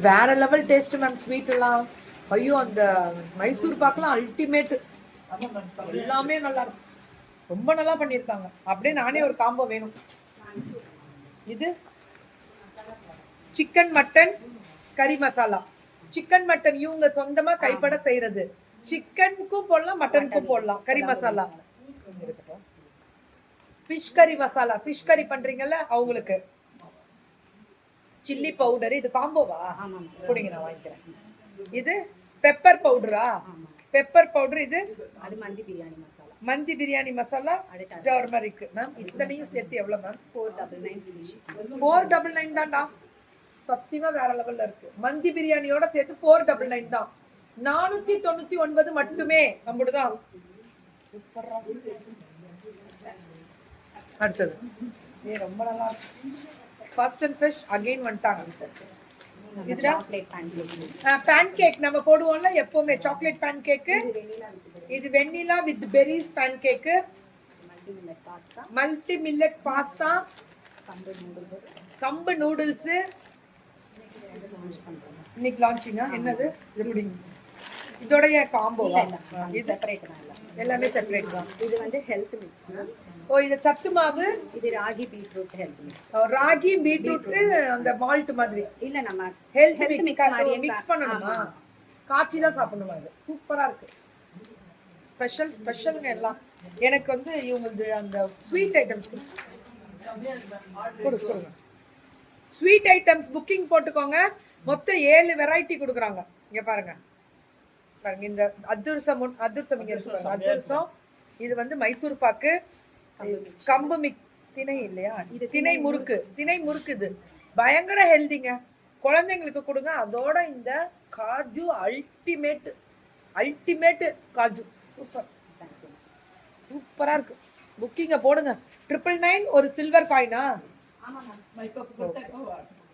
வேற level taste ma'am. Sweet எல்லாம் ஐயோ, அந்த மைசூர் பாக்கெல்லாம் அல்டிமேட். எல்லாமே நல்லா இருக்கும், ரொம்ப நல்லா பண்ணியிருக்காங்க. அப்படியே நானே ஒரு காம்போ வேணும். இது சிக்கன் மட்டன் கறி மசாலா. சிக்கன் மட்டன் இவங்க சொந்தமா கைப்பட செய்யறது. சிக்கனுக்கும் போடலாம், மட்டனுக்கும் போடலாம் கறி மசாலா. ஃபிஷ் கறி மசாலா, ஃபிஷ் கறி பண்றீங்கல்ல அவங்களுக்கு. சில்லி பவுடர், இது காம்போவா? கொடுங்க, நான் வாங்கிக்கிறேன். இது பெப்பர் பவுடரா? Pepper powder. இது மந்தி பிரியாணி மசாலா. மந்தி பிரியாணி மசாலா, டர்மரிக். மேம் இத்தனையும் சேர்த்து எவ்வளவு மேம்? 499. 499 தான்டா. சத்தியமா வேற லெவல்ல இருக்கு. மந்தி பிரியாணியோட சேர்த்து 499 தான். 499 மட்டுமே. நம்மளுதான். அடுத்தது ரொம்ப நல்லா இருக்கு. ஃபர்ஸ்ட் அண்ட் ஃபிஷ் அகைன் வந்துட்டாங்க. இதுல பேன் கேக் நம்ம போடுவோம்ல எப்பவுமே, சாக்லேட் பேன் கேக்கு. இது vanilla with berries pancake. Multi millet pasta, கம்பு நூடுல்ஸ். இன்னைக்கு லான்ச்சிங்கா? என்னது இது? இதோடைய காம்போ எல்லாமே செப்பரேட் தான். இது வந்து ஹெல்த் மிக்ஸ். ஓ, இது சத்து மாவு. இது ragi beetroot health mix. Ragi beetroot அந்த மால்ட் மாதிரி இல்ல, நம்ம ஹெல்த் மிக்ஸ் மாதிரி மிக்ஸ் பண்ணணுமா? காய்ச்சி தான் சாப்பிடணுமா? இது சூப்பரா இருக்கு. ஸ்பெஷல்ங்க எல்லாம். எனக்கு வந்து இவங்க அந்த ஸ்வீட் ஐட்டம்ஸ் கொடுங்க. ஸ்வீட் ஐட்டம்ஸ் புக்கிங் போட்டுக்கோங்க. மொத்தம் 7 வெரைட்டி கொடுக்குறாங்க. இங்க பாருங்க, பாருங்க. இந்த அதிரசம் இங்க இருக்கு பாருங்க. அதிரசம். இது வந்து மைசூர் பாக்கு, கம்பு திணை இல்லையா? இது திணை முறுக்கு. திணை முறுக்கு இது பயங்கர ஹெல்திங்க. குழந்தைங்களுக்கு கொடுங்க. அதோட இந்த காஜு அல்டிமேட் காஜு சூப்பரா இருக்கு. புக்கிங்க போடுங்க. 999 ஒரு சில்வர் காயினா?